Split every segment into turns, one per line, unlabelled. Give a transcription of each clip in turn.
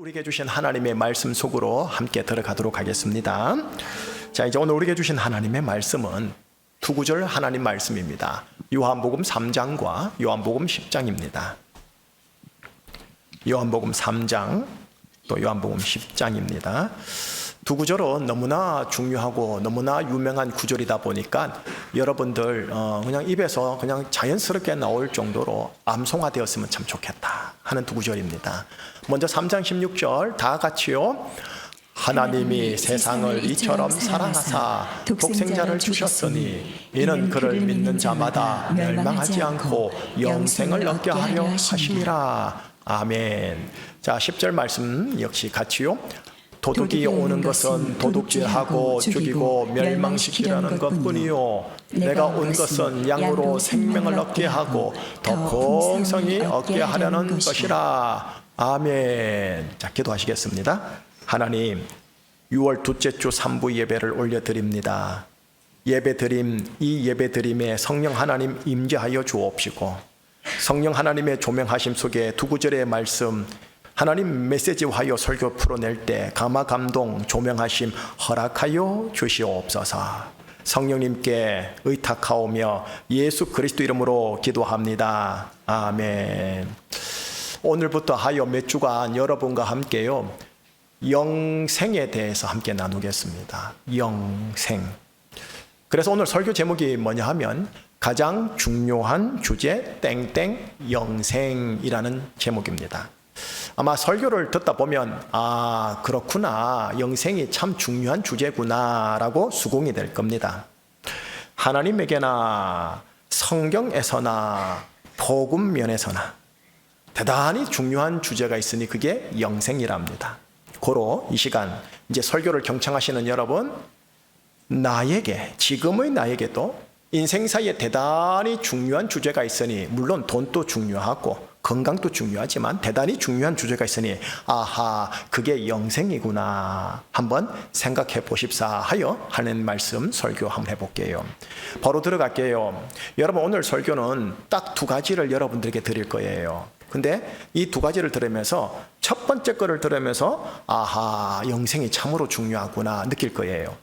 우리에게 주신 하나님의 말씀 속으로 함께 들어가도록 하겠습니다. 자, 이제 오늘 우리에게 주신 하나님의 말씀은 두 구절 하나님 말씀입니다. 요한복음 3장과 요한복음 10장입니다. 요한복음 3장 또 요한복음 10장입니다. 두 구절은 너무나 중요하고 너무나 유명한 구절이다 보니까 여러분들 그냥 입에서 그냥 자연스럽게 나올 정도로 암송화되었으면 참 좋겠다 하는 두 구절입니다. 먼저 3장 16절 다 같이요. 하나님이 세상을 이처럼 사랑하사 독생자를 주셨으니 이는 그를 믿는 자마다 멸망하지 않고 영생을 얻게 하려 하심이라. 아멘. 자, 10절 말씀 역시 같이요. 도둑이 오는 것은 도둑질하고 죽이고 멸망시키려는 것뿐이요 내가 온 것은 양으로 생명을 얻게 하고 더 풍성히 얻게 하려는 것이라. 아멘. 자, 기도하시겠습니다. 하나님, 6월 둘째 주 3부 예배를 올려드립니다. 예배드림, 이 예배드림에 성령 하나님 임재하여 주옵시고 성령 하나님의 조명하심 속에 두 구절의 말씀 하나님 메시지화하여 설교 풀어낼 때 감화 감동 조명하심 허락하여 주시옵소서. 성령님께 의탁하오며 예수 그리스도 이름으로 기도합니다. 아멘. 오늘부터 하여 몇 주간 여러분과 함께요 영생에 대해서 함께 나누겠습니다. 영생. 그래서 오늘 설교 제목이 뭐냐 하면 가장 중요한 주제 땡땡 영생이라는 제목입니다. 아마 설교를 듣다 보면 아, 그렇구나, 영생이 참 중요한 주제구나 라고 수긍이 될 겁니다. 하나님에게나 성경에서나 복음 면에서나 대단히 중요한 주제가 있으니 그게 영생이랍니다. 고로 이 시간 이제 설교를 경청하시는 여러분, 나에게, 지금의 나에게도 인생사에 대단히 중요한 주제가 있으니, 물론 돈도 중요하고 건강도 중요하지만 대단히 중요한 주제가 있으니 아하, 그게 영생이구나 한번 생각해 보십사 하여 하는 말씀 설교 한번 해볼게요. 바로 들어갈게요. 여러분, 오늘 설교는 딱 두 가지를 여러분들에게 드릴 거예요. 근데 이 두 가지를 들으면서 첫 번째 거를 들으면서 아하, 영생이 참으로 중요하구나 느낄 거예요.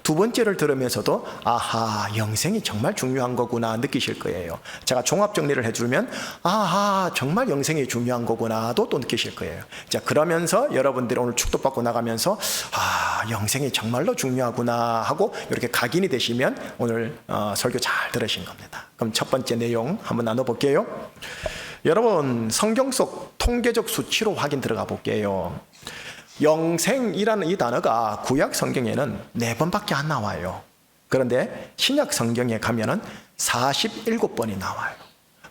두 번째를 들으면서도 아하, 영생이 정말 중요한 거구나 느끼실 거예요. 제가 종합 정리를 해주면 아하, 정말 영생이 중요한 거구나도 또 느끼실 거예요. 자, 그러면서 여러분들이 오늘 축도받고 나가면서 아, 영생이 정말로 중요하구나 하고 이렇게 각인이 되시면 오늘 설교 잘 들으신 겁니다. 그럼 첫 번째 내용 한번 나눠볼게요. 여러분, 성경 속 통계적 수치로 확인 들어가 볼게요. 영생이라는 이 단어가 구약 성경에는 4번밖에 안 나와요. 그런데 신약 성경에 가면은 47번이 나와요.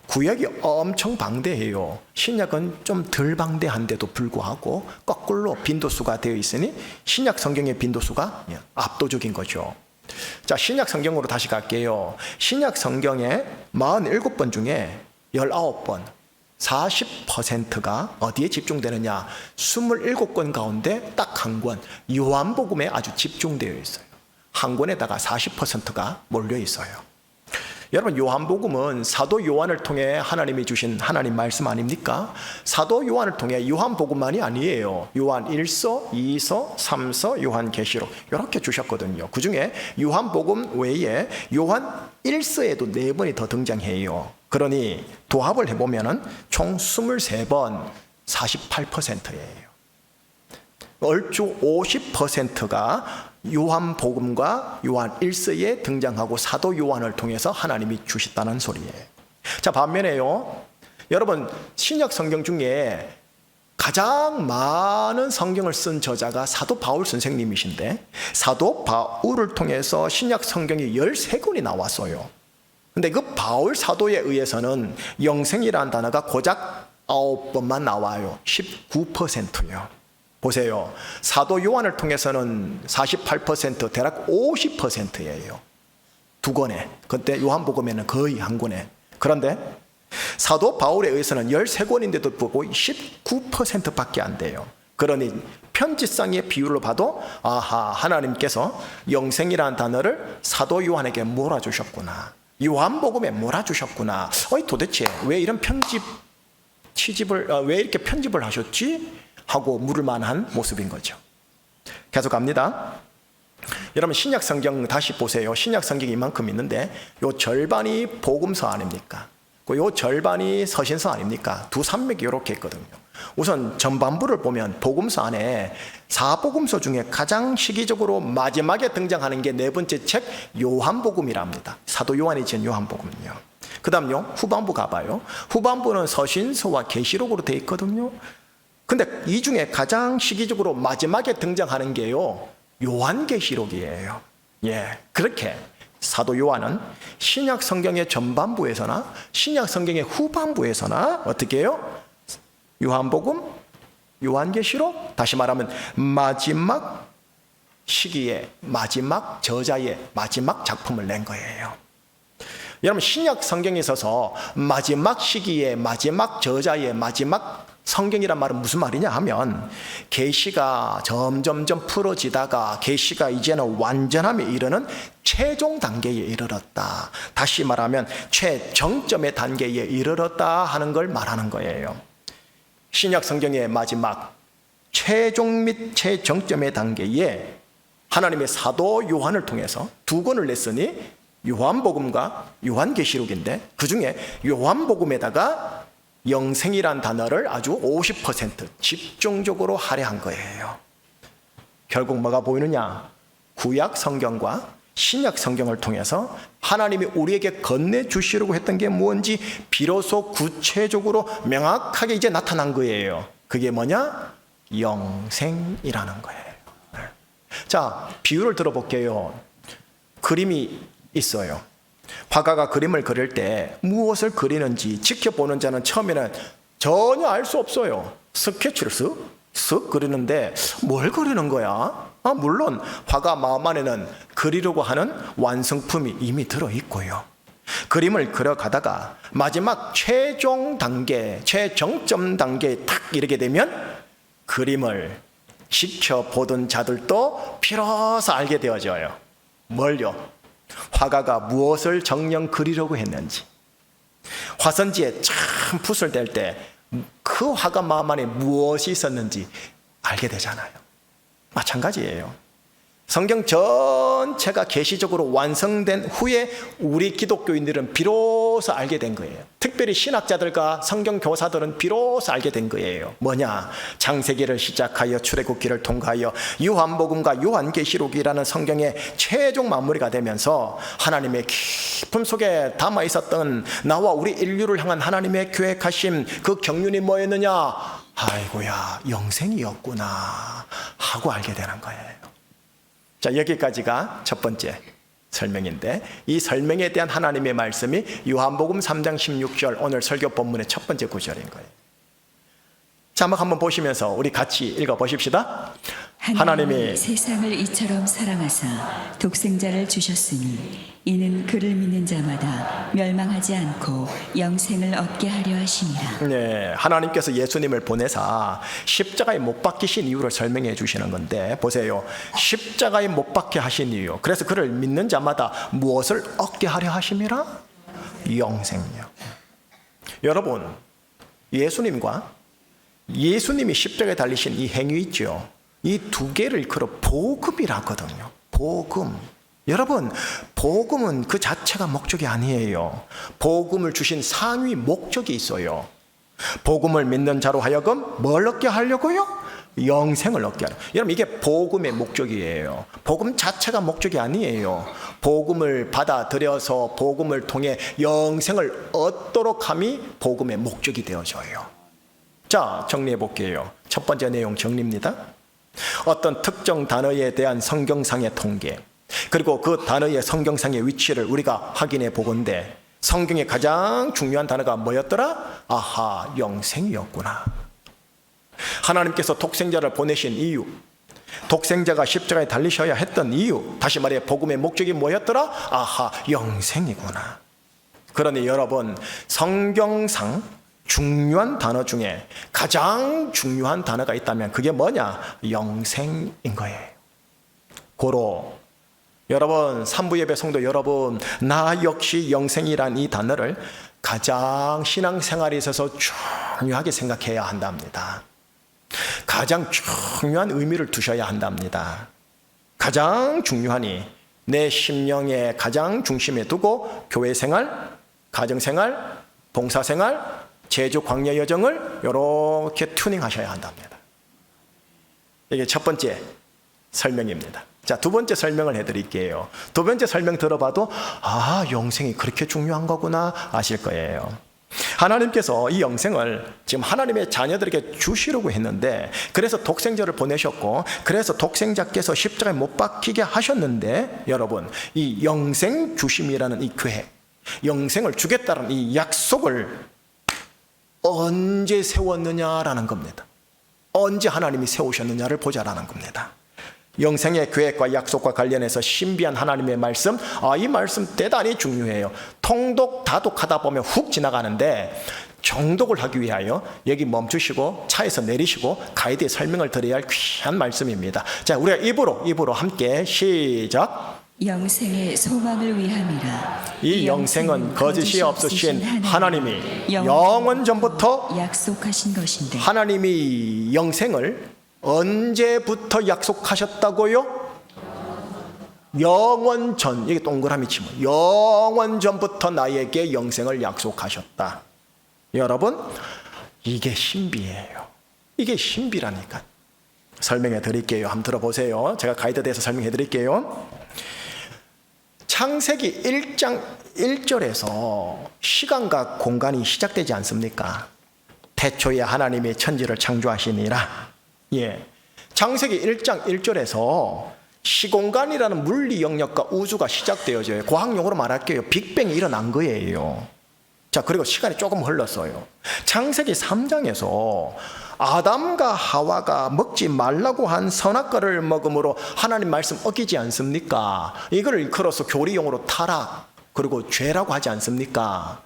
구약이 엄청 방대해요. 신약은 좀 덜 방대한데도 불구하고 거꾸로 빈도수가 되어 있으니 신약 성경의 빈도수가 압도적인 거죠. 자, 신약 성경으로 다시 갈게요. 신약 성경에 47번 중에 19번 40%가 어디에 집중되느냐? 27권 가운데 딱 한 권, 요한복음에 아주 집중되어 있어요. 한 권에다가 40%가 몰려 있어요. 여러분, 요한복음은 사도 요한을 통해 하나님이 주신 하나님 말씀 아닙니까? 사도 요한을 통해 요한복음만이 아니에요. 요한 1서, 2서, 3서, 요한계시록 이렇게 주셨거든요. 그 중에 요한복음 외에 요한 1서에도 4번이 더 등장해요. 그러니 도합을 해보면 총 23번, 48%예요. 얼추 50%가 요한복음과 요한 1서에 등장하고 사도 요한을 통해서 하나님이 주셨다는 소리예요. 자, 반면에요, 여러분, 신약 성경 중에 가장 많은 성경을 쓴 저자가 사도 바울 선생님이신데 사도 바울을 통해서 신약 성경이 13권이 나왔어요. 근데 그 바울 사도에 의해서는 영생이라는 단어가 고작 9번만 나와요. 19%요. 보세요. 사도 요한을 통해서는 48%, 대략 50%예요. 두 권에. 그때 요한복음에는 거의 한 권에. 그런데 사도 바울에 의해서는 13권인데도 불구하고 19%밖에 안 돼요. 그러니 편지상의 비율로 봐도 아하, 하나님께서 영생이라는 단어를 사도 요한에게 몰아주셨구나. 요한복음에 몰아주셨구나. 도대체 왜 이런 왜 이렇게 편집을 하셨지? 하고 물을 만한 모습인 거죠. 계속 갑니다. 여러분 신약 성경 다시 보세요. 신약 성경이 이만큼 있는데 요 절반이 복음서 아닙니까? 요 절반이 서신서 아닙니까? 두 산맥이 이렇게 있거든요. 우선 전반부를 보면 복음서 안에 사복음서 중에 가장 시기적으로 마지막에 등장하는 게 네 번째 책 요한복음이랍니다. 사도 요한이 지은 요한복음은요. 그 다음요 후반부 가봐요. 후반부는 서신서와 계시록으로 되어 있거든요. 근데 이 중에 가장 시기적으로 마지막에 등장하는 게요 요한계시록이에요. 예, 그렇게 사도 요한은 신약 성경의 전반부에서나 신약 성경의 후반부에서나 어떻게 해요? 요한복음, 요한계시록, 다시 말하면 마지막 시기에 마지막 저자의 마지막 작품을 낸 거예요. 여러분 신약 성경에 있어서 마지막 시기에 마지막 저자의 마지막 성경이란 말은 무슨 말이냐 하면 계시가 점점점 풀어지다가 계시가 이제는 완전함에 이르는 최종 단계에 이르렀다. 다시 말하면 최정점의 단계에 이르렀다 하는 걸 말하는 거예요. 신약 성경의 마지막 최종 및 최정점의 단계에 하나님의 사도 요한을 통해서 두 권을 냈으니 요한복음과 요한계시록인데 그중에 요한복음에다가 영생이란 단어를 아주 50% 집중적으로 할애한 거예요. 결국 뭐가 보이느냐? 구약 성경과 신약 성경을 통해서 하나님이 우리에게 건네주시려고 했던 게 뭔지 비로소 구체적으로 명확하게 이제 나타난 거예요. 그게 뭐냐? 영생이라는 거예요. 자, 비유를 들어볼게요. 그림이 있어요. 화가가 그림을 그릴 때 무엇을 그리는지 지켜보는 자는 처음에는 전혀 알 수 없어요. 스케치를 쓱 그리는데 뭘 그리는 거야? 물론 화가 마음 안에는 그리려고 하는 완성품이 이미 들어있고요. 그림을 그려가다가 마지막 최종 단계, 최정점 단계에 딱 이르게 되면 그림을 지켜보던 자들도 비로소 알게 되어져요. 뭘요? 화가가 무엇을 정녕 그리려고 했는지. 화선지에 참 붓을 댈 때 그 화가 마음 안에 무엇이 있었는지 알게 되잖아요. 마찬가지예요. 성경 전체가 계시적으로 완성된 후에 우리 기독교인들은 비로소 알게 된 거예요. 특별히 신학자들과 성경 교사들은 비로소 알게 된 거예요. 뭐냐? 창세기를 시작하여 출애굽기를 통과하여 요한복음과 요한계시록이라는 성경의 최종 마무리가 되면서 하나님의 깊음 속에 담아 있었던 나와 우리 인류를 향한 하나님의 계획하심 그 경륜이 뭐였느냐? 아이고야, 영생이었구나 하고 알게 되는 거예요. 자, 여기까지가 첫 번째 설명인데 이 설명에 대한 하나님의 말씀이 요한복음 3장 16절 오늘 설교 본문의 첫 번째 구절인 거예요. 자막 한번 보시면서 우리 같이 읽어보십시다. 하나님이
세상을 이처럼 사랑하사 독생자를 주셨으니 이는 그를 믿는 자마다 멸망하지 않고 영생을 얻게 하려 하심이라.
네, 하나님께서 예수님을 보내사 십자가에 못 박히신 이유를 설명해 주시는 건데 보세요. 십자가에 못 박혀 하신 이유. 그래서 그를 믿는 자마다 무엇을 얻게 하려 하심이라? 영생이요. 여러분, 예수님이 십자가에 달리신 이 행위 있죠. 이 두 개를 일컬어 복음이라거든요. 복음. 여러분, 복음은 그 자체가 목적이 아니에요. 복음을 주신 상위 목적이 있어요. 복음을 믿는 자로 하여금 뭘 얻게 하려고요? 영생을 얻게 하려. 여러분, 이게 복음의 목적이에요. 복음 자체가 목적이 아니에요. 복음을 받아들여서 복음을 통해 영생을 얻도록 함이 복음의 목적이 되어져요. 자, 정리해 볼게요. 첫 번째 내용 정리입니다. 어떤 특정 단어에 대한 성경상의 통계, 그리고 그 단어의 성경상의 위치를 우리가 확인해 보건대 성경의 가장 중요한 단어가 뭐였더라? 아하, 영생이었구나. 하나님께서 독생자를 보내신 이유, 독생자가 십자가에 달리셔야 했던 이유, 다시 말해 복음의 목적이 뭐였더라? 아하, 영생이구나. 그러니 여러분, 성경상 중요한 단어 중에 가장 중요한 단어가 있다면 그게 뭐냐? 영생인 거예요. 고로 여러분, 산부예배 성도 여러분, 나 역시 영생이란 이 단어를 가장 신앙생활에 있어서 중요하게 생각해야 한답니다. 가장 중요한 의미를 두셔야 한답니다. 가장 중요하니 내 심령의 가장 중심에 두고 교회 생활, 가정 생활, 봉사 생활, 제주 광야 여정을 이렇게 튜닝하셔야 한답니다. 이게 첫 번째 설명입니다. 자, 두 번째 설명을 해드릴게요. 두 번째 설명 들어봐도 영생이 그렇게 중요한 거구나 아실 거예요. 하나님께서 이 영생을 지금 하나님의 자녀들에게 주시려고 했는데, 그래서 독생자를 보내셨고, 그래서 독생자께서 십자가에 못 박히게 하셨는데, 여러분, 이 영생 주심이라는 이 계획, 영생을 주겠다는 이 약속을 언제 세웠느냐라는 겁니다. 언제 하나님이 세우셨느냐를 보자라는 겁니다. 영생의 계획과 약속과 관련해서 신비한 하나님의 말씀, 이 말씀 대단히 중요해요. 통독, 다독하다 보면 훅 지나가는데, 정독을 하기 위하여 여기 멈추시고 차에서 내리시고 가이드에 설명을 드려야 할 귀한 말씀입니다. 자, 우리가 입으로 함께 시작.
영생의 소망을 위함이라.
이 영생은 거짓이 없으신 하나님이 영원 전부터
약속하신 것인데,
하나님이 영생을 언제부터 약속하셨다고요? 영원 전, 이게 동그라미 치면 영원 전부터 나에게 영생을 약속하셨다. 여러분, 이게 신비예요. 이게 신비라니까. 설명해 드릴게요. 한번 들어보세요. 제가 가이드돼서 설명해 드릴게요. 창세기 1장 1절에서 시간과 공간이 시작되지 않습니까? 태초에 하나님이 천지를 창조하시니라. 창세기 1장 1절에서 시공간이라는 물리 영역과 우주가 시작되어져요. 과학용어로 말할게요. 빅뱅이 일어난 거예요. 자, 그리고 시간이 조금 흘렀어요. 창세기 3장에서 아담과 하와가 먹지 말라고 한 선악과를 먹음으로 하나님 말씀 어기지 않습니까? 이걸 일컬어서 교리용어로 타락, 그리고 죄라고 하지 않습니까?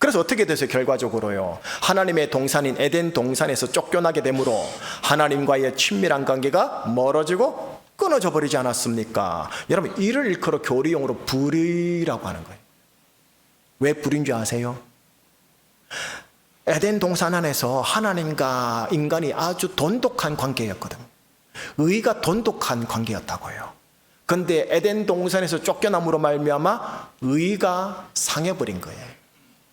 그래서 어떻게 됐어요? 결과적으로요, 하나님의 동산인 에덴 동산에서 쫓겨나게 되므로 하나님과의 친밀한 관계가 멀어지고 끊어져 버리지 않았습니까? 여러분, 이를 일컬어 교리용어로 불의라고 하는 거예요. 왜 불인 줄 아세요? 에덴 동산 안에서 하나님과 인간이 아주 돈독한 관계였거든. 의가 돈독한 관계였다고요. 근데 에덴 동산에서 쫓겨남으로 말미암아 의가 상해버린 거예요.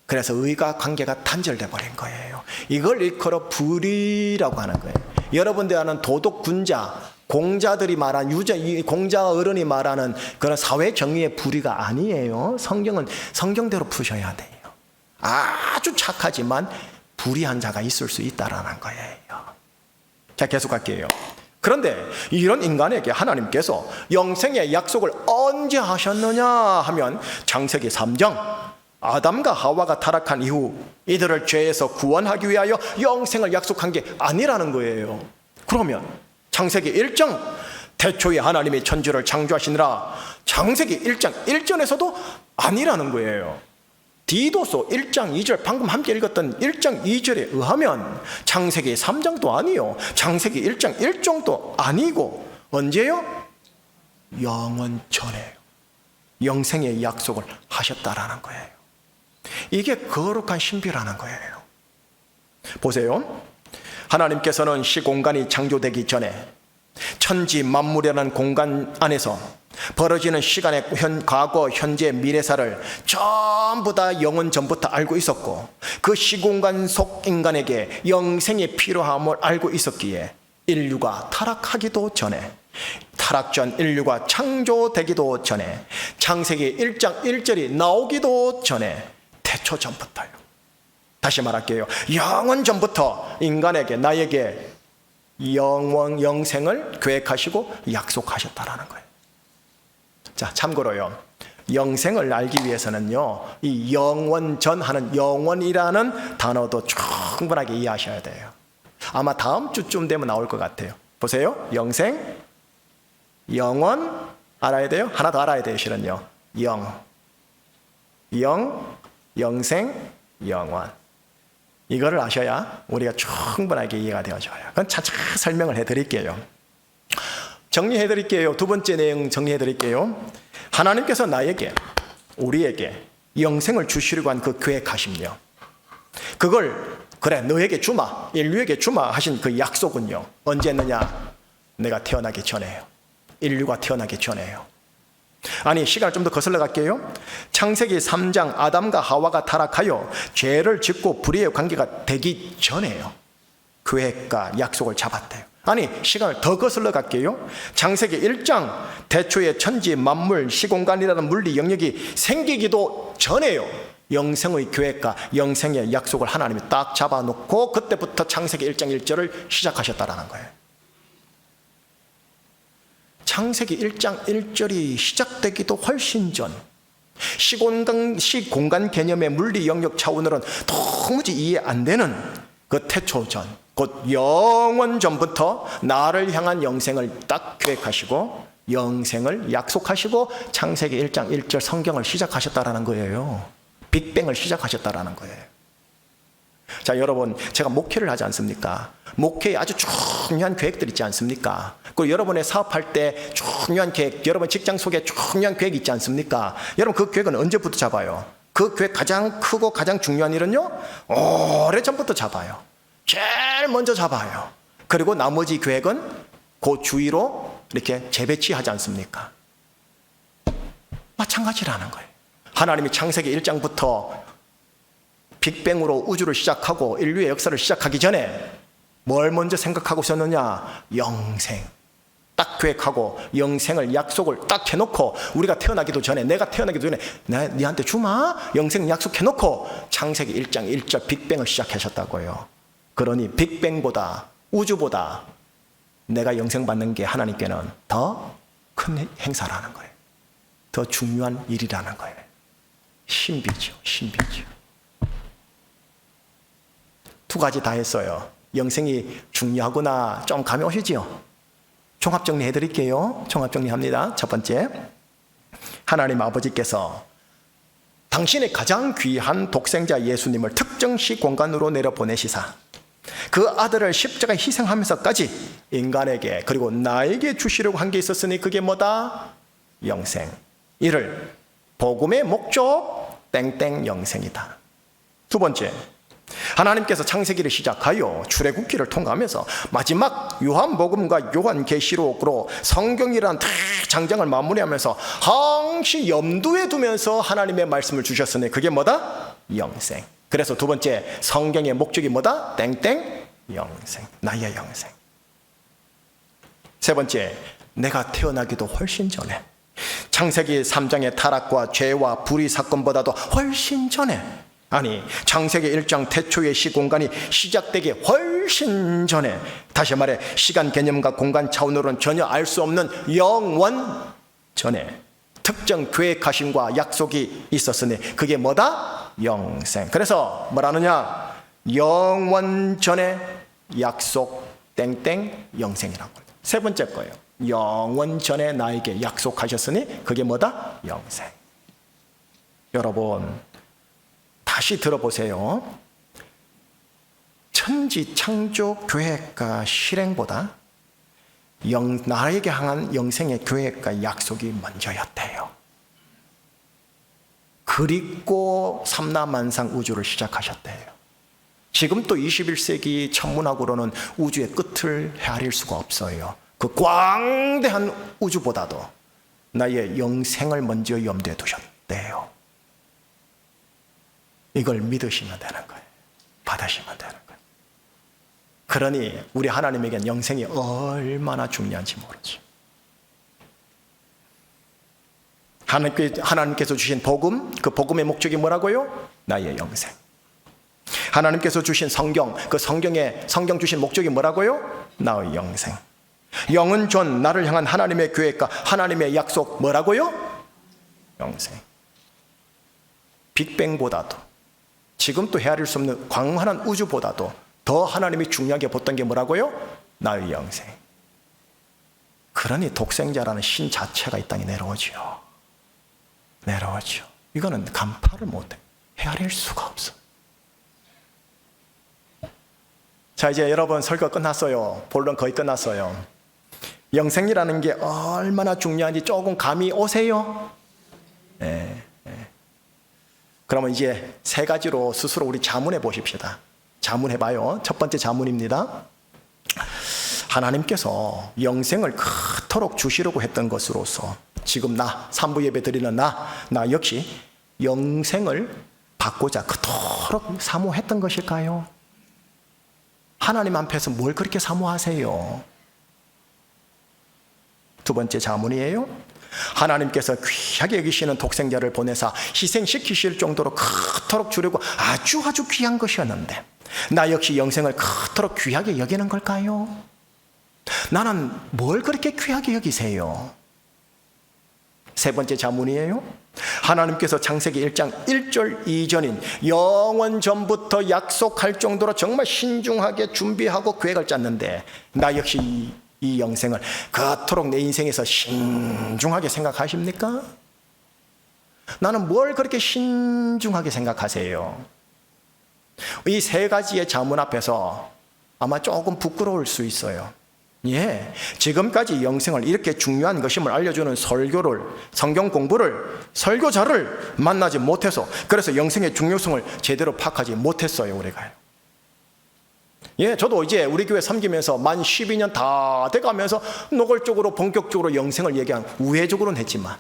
그래서 의가 관계가 단절돼 버린 거예요. 이걸 일컬어 불의라고 하는 거예요. 여러분들 아는 도덕군자, 공자들이 말한 공자 어른이 말하는 그런 사회 정의의 불의가 아니에요. 성경은 성경대로 푸셔야 돼요. 아주 착하지만 불의한 자가 있을 수 있다라는 거예요. 자, 계속 갈게요. 그런데 이런 인간에게 하나님께서 영생의 약속을 언제 하셨느냐 하면 창세기 3장, 아담과 하와가 타락한 이후 이들을 죄에서 구원하기 위하여 영생을 약속한 게 아니라는 거예요. 그러면 창세기 1장, 태초에 하나님이 천지를 창조하시느라, 창세기 1장 1절에서도 아니라는 거예요. 디도서 1장 2절, 방금 함께 읽었던 1장 2절에 의하면 창세기 3장도 아니요, 창세기 1장 1절도 아니고, 언제요? 영원 전에 영생의 약속을 하셨다라는 거예요. 이게 거룩한 신비라는 거예요. 보세요. 하나님께서는 시공간이 창조되기 전에 천지 만물이라는 공간 안에서 벌어지는 시간의 과거, 현재, 미래사를 전부 다 영원 전부터 알고 있었고, 그 시공간 속 인간에게 영생이 필요함을 알고 있었기에 인류가 타락하기도 전에, 타락 전 인류가 창조되기도 전에, 창세기 1장 1절이 나오기도 전에, 태초 전부터요. 다시 말할게요. 영원 전부터 인간에게, 나에게 영생을 계획하시고 약속하셨다라는 거예요. 자, 참고로요, 영생을 알기 위해서는요, 이 영원전 하는 영원이라는 단어도 충분하게 이해하셔야 돼요. 아마 다음 주쯤 되면 나올 것 같아요. 보세요. 영생, 영원 알아야 돼요. 하나 더 알아야 돼요. 실은요, 영생, 영원. 이거를 아셔야 우리가 충분하게 이해가 되어져요. 그건 차차 설명을 해드릴게요. 정리해드릴게요. 두 번째 내용 정리해드릴게요. 하나님께서 나에게, 우리에게 영생을 주시려고 한 그 계획하심요, 그걸 그래 너에게 주마, 인류에게 주마 하신 그 약속은요 언제 했느냐? 내가 태어나기 전에요. 인류가 태어나기 전에요. 아니 시간을 좀 더 거슬러 갈게요. 창세기 3장 아담과 하와가 타락하여 죄를 짓고 불의의 관계가 되기 전에요. 계획과 약속을 잡았대요. 아니 시간을 더 거슬러 갈게요. 창세기 1장 태초에 천지 만물 시공간이라는 물리 영역이 생기기도 전에요. 영생의 계획과 영생의 약속을 하나님이 딱 잡아놓고 그때부터 창세기 1장 1절을 시작하셨다라는 거예요. 창세기 1장 1절이 시작되기도 훨씬 전, 시공간 개념의 물리 영역 차원으로는 도무지 이해 안 되는 그 태초 전, 곧 영원 전부터 나를 향한 영생을 딱 계획하시고 영생을 약속하시고 창세기 1장 1절 성경을 시작하셨다라는 거예요. 빅뱅을 시작하셨다라는 거예요. 자, 여러분, 제가 목회를 하지 않습니까? 목회에 아주 중요한 계획들 있지 않습니까? 그리고 여러분의 사업할 때 중요한 계획, 여러분 직장 속에 중요한 계획 있지 않습니까? 여러분 그 계획은 언제부터 잡아요? 그 계획 가장 크고 가장 중요한 일은요, 오래전부터 잡아요. 제일 먼저 잡아요. 그리고 나머지 계획은 그 주위로 이렇게 재배치하지 않습니까? 마찬가지라는 거예요. 하나님이 창세기 1장부터 빅뱅으로 우주를 시작하고 인류의 역사를 시작하기 전에 뭘 먼저 생각하고 있었느냐? 영생. 딱 계획하고 영생을 약속을 딱 해놓고 우리가 태어나기도 전에 내가 태어나기도 전에 니한테 주마 영생 약속해놓고 창세기 1장 1절 빅뱅을 시작하셨다고요. 그러니 빅뱅보다 우주보다 내가 영생 받는 게 하나님께는 더 큰 행사라는 거예요. 더 중요한 일이라는 거예요. 신비죠. 신비죠. 두 가지 다 했어요. 영생이 중요하구나 좀 감이 오시죠? 종합정리 해드릴게요. 종합정리합니다. 첫 번째, 하나님 아버지께서 당신의 가장 귀한 독생자 예수님을 특정 시공간으로 내려보내시사 그 아들을 십자가에 희생하면서까지 인간에게 그리고 나에게 주시려고 한 게 있었으니 그게 뭐다? 영생. 이를 복음의 목적 땡땡 영생이다. 두 번째, 하나님께서 창세기를 시작하여 출애굽기를 통과하면서 마지막 요한복음과 요한계시록으로 성경이라는 장장을 마무리하면서 항시 염두에 두면서 하나님의 말씀을 주셨으니 그게 뭐다? 영생. 그래서 두 번째 성경의 목적이 뭐다? 땡땡 영생. 나의 영생. 세 번째, 내가 태어나기도 훨씬 전에 창세기 3장의 타락과 죄와 불의 사건보다도 훨씬 전에, 아니 창세기 1장 태초의 시공간이 시작되기 훨씬 전에, 다시 말해 시간 개념과 공간 차원으로는 전혀 알 수 없는 영원 전에 특정 계획하심과 약속이 있었으니 그게 뭐다? 영생. 그래서 뭐라느냐? 영원 전에 약속 땡땡 영생이라고. 세 번째 거예요. 영원 전에 나에게 약속하셨으니 그게 뭐다? 영생. 여러분 다시 들어보세요. 천지 창조 계획과 실행보다 나에게 향한 영생의 계획과 약속이 먼저였대요. 그리고 삼라만상 우주를 시작하셨대요. 지금 또 21세기 천문학으로는 우주의 끝을 헤아릴 수가 없어요. 그 광대한 우주보다도 나의 영생을 먼저 염두에 두셨대요. 이걸 믿으시면 되는 거예요. 받으시면 되는 거예요. 그러니 우리 하나님에겐 영생이 얼마나 중요한지 모르죠. 하나님께서 주신 복음, 그 복음의 목적이 뭐라고요? 나의 영생. 하나님께서 주신 성경, 그 성경 주신 목적이 뭐라고요? 나의 영생. 영은 전 나를 향한 하나님의 계획과 하나님의 약속 뭐라고요? 영생. 빅뱅보다도 지금 또 헤아릴 수 없는 광활한 우주보다도 더 하나님이 중요하게 봤던 게 뭐라고요? 나의 영생. 그러니 독생자라는 신 자체가 이 땅에 내려오죠. 내려오죠. 이거는 간파를 못해. 헤아릴 수가 없어. 자, 이제 여러분 설교 끝났어요. 본론 거의 끝났어요. 영생이라는 게 얼마나 중요한지 조금 감이 오세요? 네. 그러면 이제 세 가지로 스스로 우리 자문해 보십시다. 자문해봐요. 첫 번째 자문입니다. 하나님께서 영생을 그토록 주시려고 했던 것으로서 지금 나 산부 예배 드리는 나 역시 영생을 받고자 그토록 사모했던 것일까요? 하나님 앞에서 뭘 그렇게 사모하세요? 두 번째 자문이에요. 하나님께서 귀하게 여기시는 독생자를 보내사 희생시키실 정도로 그토록 주려고 아주 귀한 것이었는데 나 역시 영생을 그토록 귀하게 여기는 걸까요? 나는 뭘 그렇게 귀하게 여기세요? 세 번째 자문이에요. 하나님께서 창세기 1장 1절 이전인 영원 전부터 약속할 정도로 정말 신중하게 준비하고 계획을 짰는데 나 역시 이 영생을 그토록 내 인생에서 신중하게 생각하십니까? 나는 뭘 그렇게 신중하게 생각하세요? 이 세 가지의 자문 앞에서 아마 조금 부끄러울 수 있어요. 예, 지금까지 영생을 이렇게 중요한 것임을 알려주는 설교를, 성경 공부를, 설교자를 만나지 못해서 그래서 영생의 중요성을 제대로 파악하지 못했어요, 우리가요. 예, 저도 이제 우리 교회 섬기면서 만 12년 다 돼가면서 노골적으로 본격적으로 영생을 얘기한 우회적으로는 했지만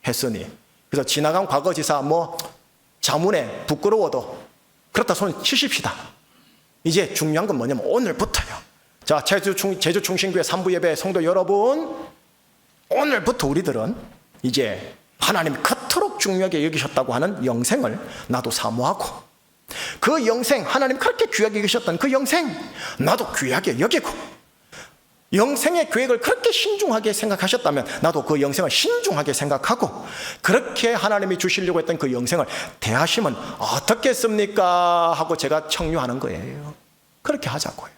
했으니 그래서 지나간 과거지사 자문에 부끄러워도 그렇다 손 치십시다. 이제 중요한 건 뭐냐면 오늘부터요. 자, 제주 충신교회 산부 예배 성도 여러분, 오늘부터 우리들은 이제 하나님이 그토록 중요하게 여기셨다고 하는 영생을 나도 사모하고 그 영생, 하나님 그렇게 귀하게 여기셨던 그 영생 나도 귀하게 여기고 영생의 계획을 그렇게 신중하게 생각하셨다면 나도 그 영생을 신중하게 생각하고 그렇게 하나님이 주시려고 했던 그 영생을 대하시면 어떻겠습니까? 하고 제가 청유하는 거예요. 그렇게 하자고요.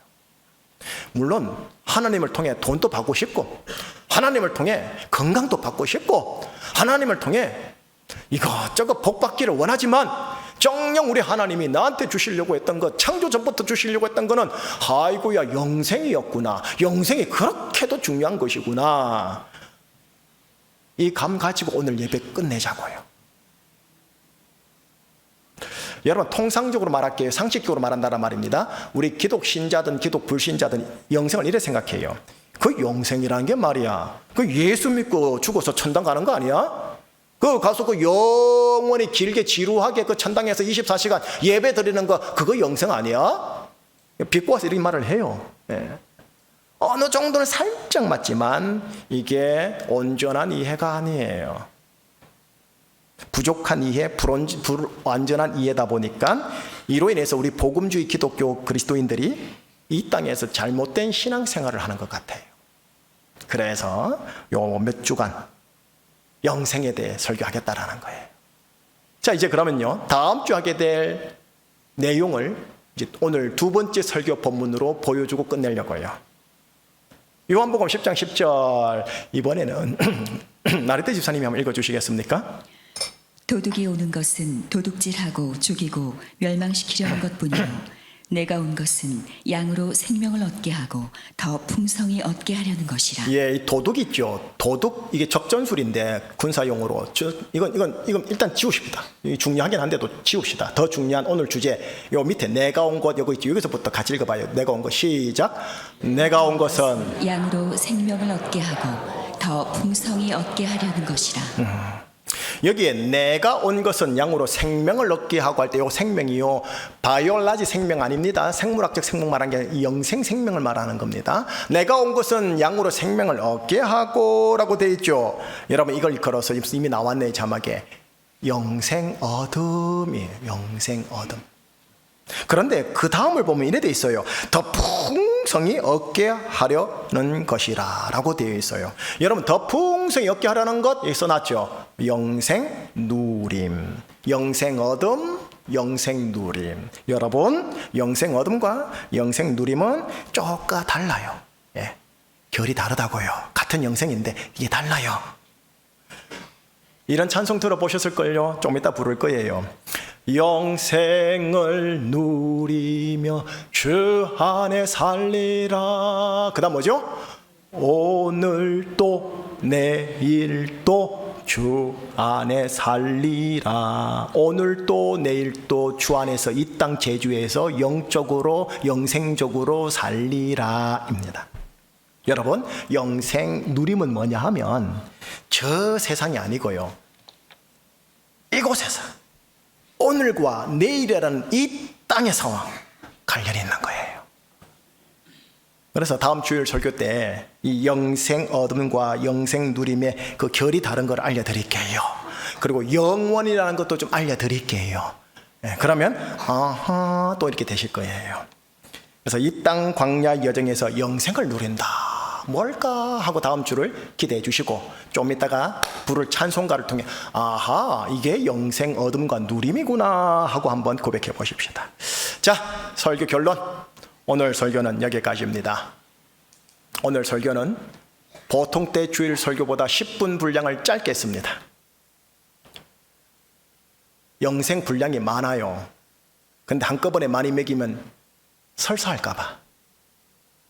물론 하나님을 통해 돈도 받고 싶고 하나님을 통해 건강도 받고 싶고 하나님을 통해 이것저것 복 받기를 원하지만 정녕 우리 하나님이 나한테 주시려고 했던 것, 창조 전부터 주시려고 했던 거는 아이고야 영생이었구나. 영생이 그렇게도 중요한 것이구나. 이 감 가지고 오늘 예배 끝내자고요. 여러분 통상적으로 말할게요. 상식적으로 말한다는 말입니다. 우리 기독 신자든 기독 불신자든 영생을 이렇게 생각해요. 그 영생이라는 게 말이야, 그 예수 믿고 죽어서 천당 가는 거 아니야? 그 가서 그 영원히 길게 지루하게 그 천당에서 24시간 예배 드리는 거 그거 영생 아니야? 비꼬아서 이렇게 말을 해요. 네. 어느 정도는 살짝 맞지만 이게 온전한 이해가 아니에요. 부족한 이해, 불완전한 이해다 보니까 이로 인해서 우리 복음주의 기독교 그리스도인들이 이 땅에서 잘못된 신앙생활을 하는 것 같아요. 그래서 요 몇 주간 영생에 대해 설교하겠다라는 거예요. 자, 이제 그러면요 다음 주 하게 될 내용을 이제 오늘 두 번째 설교 본문으로 보여주고 끝내려고요. 요한복음 10장 10절 이번에는 나르테 집사님이 한번 읽어주시겠습니까?
도둑이 오는 것은 도둑질하고 죽이고 멸망시키려는 것뿐이요 내가 온 것은 양으로 생명을 얻게 하고 더 풍성히 얻게 하려는 것이라.
예, 이 도둑 있죠. 도둑 이게 적전술인데 군사용어로 이건 일단 지우십니다. 중요하긴 한데도 지웁시다. 더 중요한 오늘 주제 요 밑에 내가 온 것 여기 있죠. 여기서부터 같이 읽어봐요. 내가 온 것 시작. 내가 온 것은
양으로 생명을 얻게 하고 더 풍성히 얻게 하려는 것이라.
여기에 내가 온 것은 양으로 생명을 얻게 하고 할 때 요 생명이요 바이올라지 생명 아닙니다. 생물학적 생명 말하는 게 아니라 영생 생명을 말하는 겁니다. 내가 온 것은 양으로 생명을 얻게 하고 라고 되어 있죠. 여러분 이걸 걸어서 이미 나왔네. 자막에 영생 얻음이에요. 영생 얻음. 그런데 그 다음을 보면 이래 돼 있어요. 더 풍성히 얻게 하려는 것이라 라고 되어 있어요. 여러분 더 풍성히 얻게 하려는 것 여기 써놨죠. 영생 누림, 영생 얻음, 영생 누림. 여러분 영생 얻음과 영생 누림은 조금 달라요. 예, 결이 다르다고요. 같은 영생인데 이게 달라요. 이런 찬송 들어보셨을걸요. 좀 이따 부를 거예요. 영생을 누리며 주 안에 살리라. 그 다음 뭐죠? 오늘도 내일도 주 안에 살리라. 오늘도 내일도 주 안에서 이 땅 제주에서 영적으로 영생적으로 살리라입니다. 여러분, 영생 누림은 뭐냐 하면 저 세상이 아니고요, 이곳에서 오늘과 내일이라는 이 땅에서 관련이 있는 거예요. 그래서 다음 주일 설교 때 이 영생 얻음과 영생 누림의 그 결이 다른 걸 알려드릴게요. 그리고 영원이라는 것도 좀 알려드릴게요. 그러면 또 이렇게 되실 거예요. 그래서 이 땅 광야 여정에서 영생을 누린다, 뭘까 하고 다음 주를 기대해 주시고, 좀 이따가 부를 찬송가를 통해 이게 영생 얻음과 누림이구나 하고 한번 고백해 보십시다. 자, 설교 결론. 오늘 설교는 여기까지입니다. 오늘 설교는 보통 때 주일 설교보다 10분 분량을 짧게 했습니다. 영생 분량이 많아요. 근데 한꺼번에 많이 먹이면 설사할까 봐.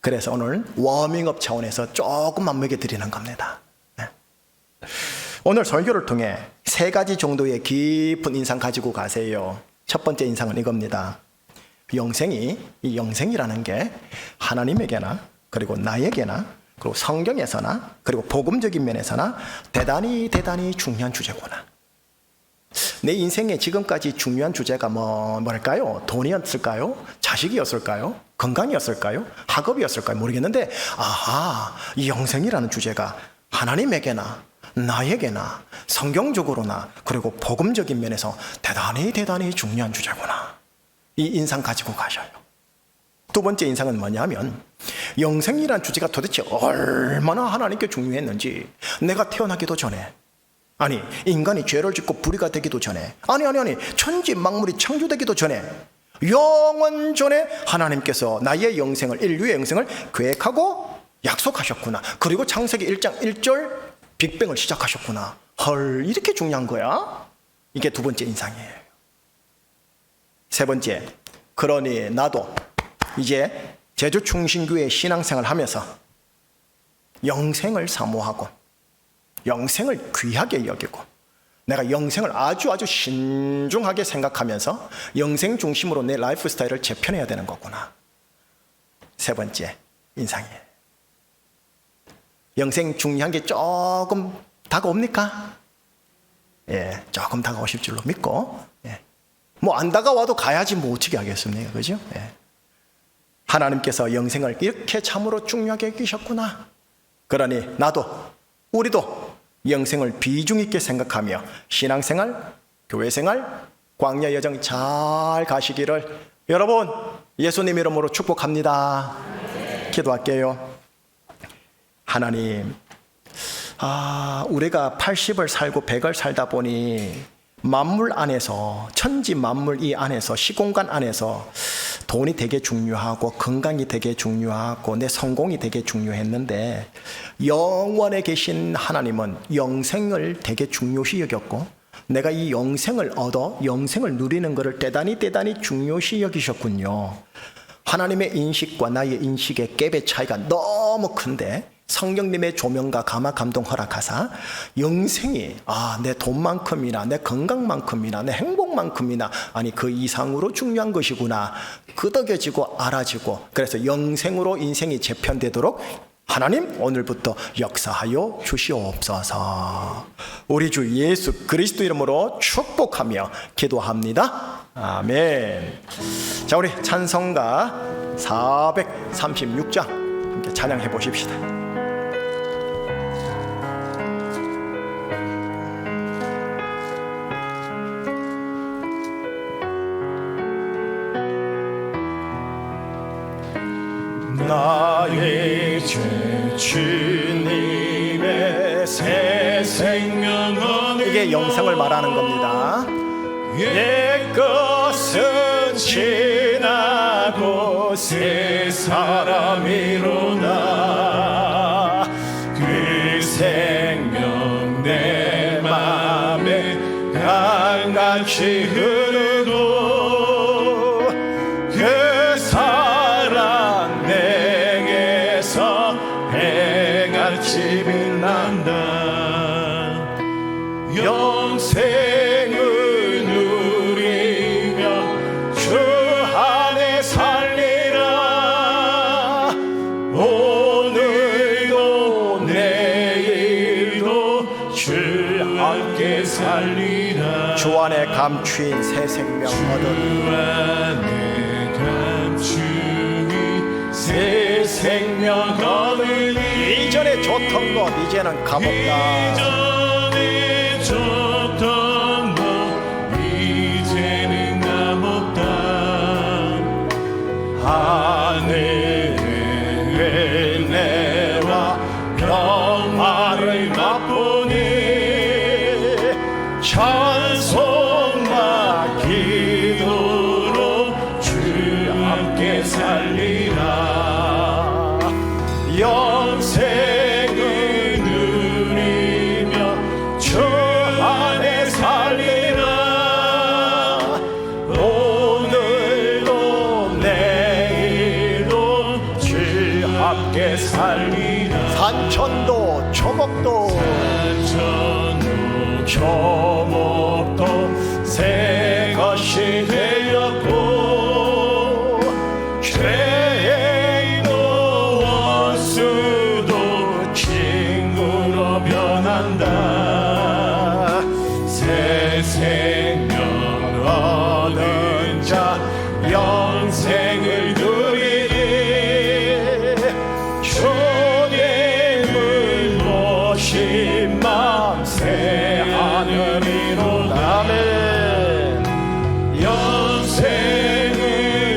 그래서 오늘 워밍업 차원에서 조금만 먹여드리는 겁니다. 오늘 설교를 통해 3가지 정도의 깊은 인상 가지고 가세요. 첫 번째 인상은 이겁니다. 이 영생이라는 게 하나님에게나, 그리고 나에게나, 그리고 성경에서나, 그리고 복음적인 면에서나 대단히 중요한 주제구나. 내 인생에 지금까지 중요한 주제가 뭘까요? 돈이었을까요? 자식이었을까요? 건강이었을까요? 학업이었을까요? 모르겠는데, 이 영생이라는 주제가 하나님에게나 나에게나 성경적으로나 그리고 복음적인 면에서 대단히 중요한 주제구나. 이 인상 가지고 가셔요. 두 번째 인상은 뭐냐면, 영생이란 주제가 도대체 얼마나 하나님께 중요했는지, 내가 태어나기도 전에, 인간이 죄를 짓고 불의가 되기도 전에, 천지 만물이 창조되기도 전에, 영원 전에 하나님께서 나의 영생을, 인류의 영생을 계획하고 약속하셨구나. 그리고 창세기 1장 1절 빅뱅을 시작하셨구나. 이렇게 중요한 거야? 이게 두 번째 인상이에요. 세 번째, 그러니 나도 이제 제주충신교회 신앙생활 하면서 영생을 사모하고 영생을 귀하게 여기고 내가 영생을 아주 신중하게 생각하면서 영생 중심으로 내 라이프 스타일을 재편해야 되는 거구나. 세 번째 인상이에요. 영생 중요한 게 조금 다가옵니까? 조금 다가오실 줄로 믿고, 안 다가와도 가야지 어떻게 하겠습니까? 그죠? 하나님께서 영생을 이렇게 참으로 중요하게 여기셨구나. 그러니 우리도 영생을 비중 있게 생각하며 신앙생활, 교회생활, 광야 여정 잘 가시기를 여러분 예수님 이름으로 축복합니다. 기도할게요. 하나님, 우리가 80을 살고 100을 살다 보니 만물 안에서, 천지 만물 이 안에서, 시공간 안에서 돈이 되게 중요하고 건강이 되게 중요하고 내 성공이 되게 중요했는데, 영원에 계신 하나님은 영생을 되게 중요시 여겼고 내가 이 영생을 얻어 영생을 누리는 것을 대단히 중요시 여기셨군요. 하나님의 인식과 나의 인식의 갭의 차이가 너무 큰데 성령님의 조명과 감화 감동 허락하사 영생이 내 돈만큼이나 내 건강만큼이나 내 행복만큼이나 그 이상으로 중요한 것이구나 끄덕여지고 알아지고, 그래서 영생으로 인생이 재편되도록 하나님 오늘부터 역사하여 주시옵소서. 우리 주 예수 그리스도 이름으로 축복하며 기도합니다. 아멘. 자, 우리 찬송가 436장 함께 찬양해 보십시다. 나의 죄 주님의 새 생명은 이게 영생을 말하는 겁니다. 옛것은 지나고 새 사람이로다. 그 생명 내 맘에 강같이 흐르고 그 사랑 내게서 해같이 빛난다. 영생을 누리며 주 안에 살리라. 오늘도 내일도 주 함께 살리라. 주 안에 감추인 새 생명 얻으니 새 생명 얻으니 이전에 좋던 것 이제는 가봅다.
이전에 줬던 것 이제는 가봅다.
하늘의 은혜와 평화를 맛보니 찬송과 기도로 주 함께 살리라. 영생을 누리며 주 안에 살리라. 오늘도 내일도 주 함께 살리라. 산천도 초목도 초목도 새 것이 되었고 죄인도 원수도 친구로 변한다. 새 생명 얻은 자 영생을 누리니 주님을 모신 마음 새 하늘이로 아멘. 영생을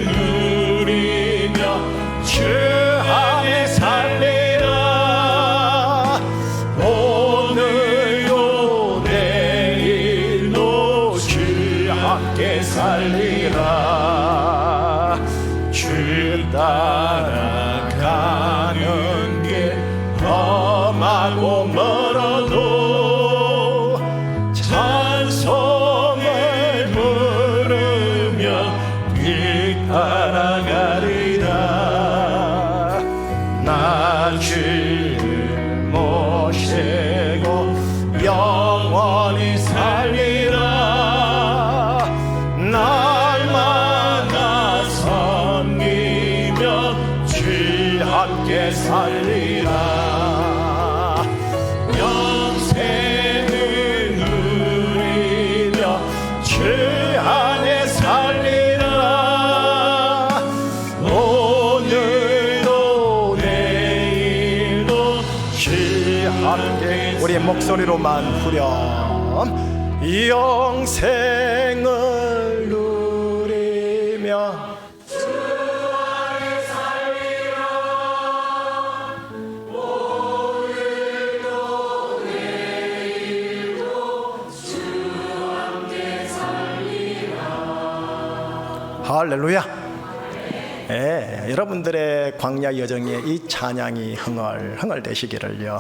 누리며 주 안에 살리라. 오늘도 내일도 주 함께 살리라. 주 따라가는 길 험하고 멀어도 찬송을 부르며 길 따라가리라. 나 주를 모시고 영원히 살리라. 날마다 섬기며 주 함께 살리라. 영생을 누리며 주 안에 살리라. 오늘도 내일도 주 함께. 우리 목소리로만 후렴. 영생을 누리며 할렐루야. 예, 여러분들의 광야 여정에 이 찬양이 흥얼흥얼 되시기를요.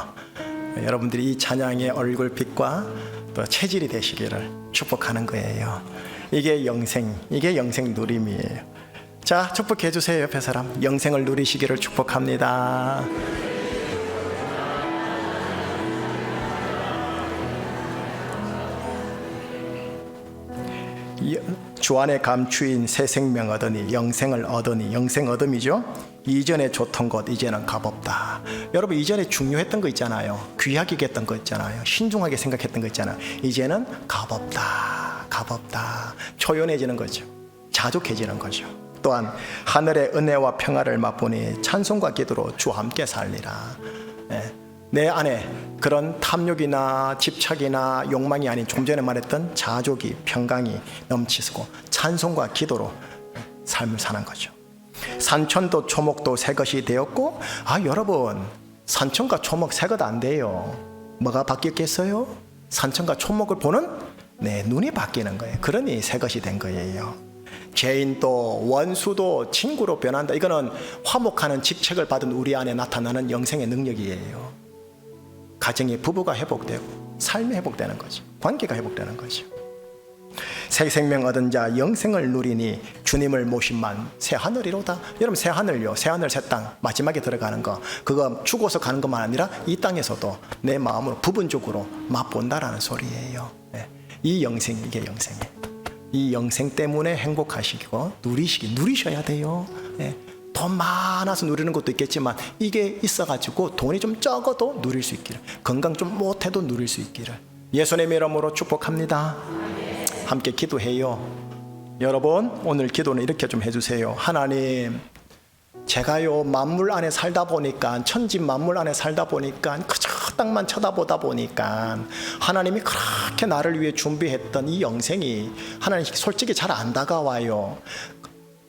여러분들이 이 찬양의 얼굴빛과 또 체질이 되시기를 축복하는 거예요. 이게 영생 누림이에요. 자, 축복해 주세요. 옆에 사람 영생을 누리시기를 축복합니다. 주 안에 감추인 새 생명 얻으니 영생을 얻으니 영생 얻음이죠. 이전에 좋던 것 이제는 값없다. 여러분 이전에 중요했던 거 있잖아요. 귀하게 했던 거 있잖아요. 신중하게 생각했던 거 있잖아요. 이제는 값없다. 초연해지는 거죠. 자족해지는 거죠. 또한 하늘의 은혜와 평화를 맛보니 찬송과 기도로 주와 함께 살리라. 내 안에 그런 탐욕이나 집착이나 욕망이 아닌 좀 전에 말했던 자족이 평강이 넘치고 찬송과 기도로 삶을 사는 거죠. 산천도 초목도 새 것이 되었고, 여러분 산천과 초목 새 것 안 돼요. 뭐가 바뀌었겠어요? 산천과 초목을 보는 눈이 바뀌는 거예요. 그러니 새 것이 된 거예요. 죄인도 원수도 친구로 변한다. 이거는 화목하는 직책을 받은 우리 안에 나타나는 영생의 능력이에요. 가정의 부부가 회복되고 삶이 회복되는 거죠. 관계가 회복되는 거죠. 새 생명 얻은 자 영생을 누리니 주님을 모심만 새 하늘이로다. 여러분 새 하늘요, 새 하늘 새 땅 마지막에 들어가는 거, 그거 죽어서 가는 것만 아니라 이 땅에서도 내 마음으로 부분적으로 맛본다라는 소리예요. 네. 이 영생, 이게 영생이에요. 이 영생 때문에 행복하시고 누리셔야 돼요. 네. 돈 많아서 누리는 것도 있겠지만 이게 있어가지고 돈이 좀 적어도 누릴 수 있기를, 건강 좀 못해도 누릴 수 있기를 예수님의 이름으로 축복합니다. 함께 기도해요. 여러분 오늘 기도는 이렇게 좀 해주세요. 하나님, 제가요 만물 안에 살다 보니까, 천지 만물 안에 살다 보니까 그저 땅만 쳐다보다 보니까 하나님이 그렇게 나를 위해 준비했던 이 영생이 하나님 솔직히 잘 안 다가와요.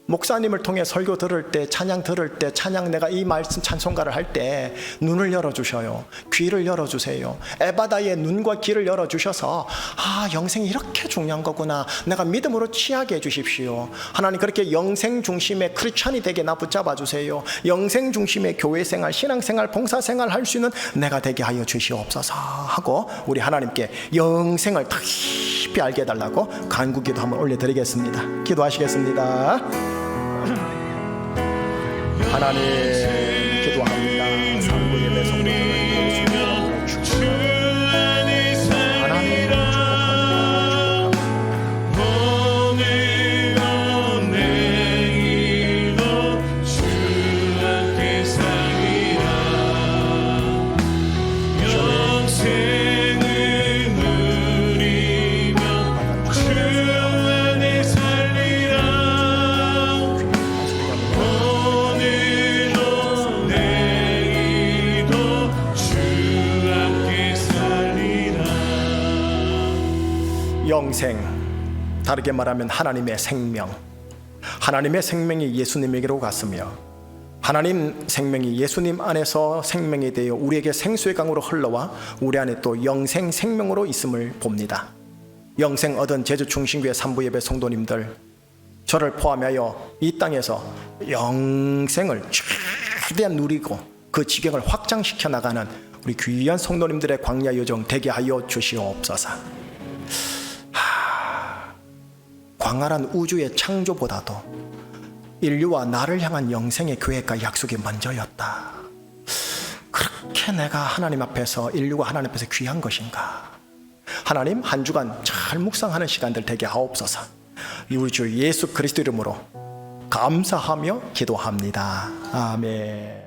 목사님을 통해 설교 들을 때, 찬양 들을 때, 찬양 내가 이 말씀 찬송가를 할 때 눈을 열어주셔요. 귀를 열어주세요. 에바다의 눈과 귀를 열어주셔서 아, 영생이 이렇게 중요한 거구나, 내가 믿음으로 취하게 해주십시오. 하나님 그렇게 영생 중심의 크리스찬이 되게 나 붙잡아 주세요. 영생 중심의 교회생활, 신앙생활, 봉사생활 할 수 있는 내가 되게 하여 주시옵소서 하고 우리 하나님께 영생을 깊이 알게 해달라고 간구기도 한번 올려드리겠습니다. 기도하시겠습니다. 하나님 기도합니다. 상부 예배 성도들을 예수님으로 축복합니다. 하나님
오늘도 내일도 주 함께 살리라. 영생을 누리며 주 안에 살리라. 오늘도 내일도 주 함께 살리라.
영생, 다르게 말하면 하나님의 생명, 하나님의 생명이 예수님에게로 갔으며 하나님 생명이 예수님 안에서 생명이 되어 우리에게 생수의 강으로 흘러와 우리 안에 또 영생 생명으로 있음을 봅니다. 영생 얻은 제주 충신교회 산부 예배 성도님들, 저를 포함하여 이 땅에서 영생을 최대한 누리고 그 지경을 확장시켜 나가는 우리 귀한 성도님들의 광야 여정 되게 하여 주시옵소서. 광활한 우주의 창조보다도 인류와 나를 향한 영생의 계획과 약속이 먼저였다. 그렇게 내가 하나님 앞에서, 인류가 하나님 앞에서 귀한 것인가? 하나님 한 주간 잘 묵상하는 시간들 되게 하옵소서. 우리 주 예수 그리스도 이름으로 감사하며 기도합니다. 아멘.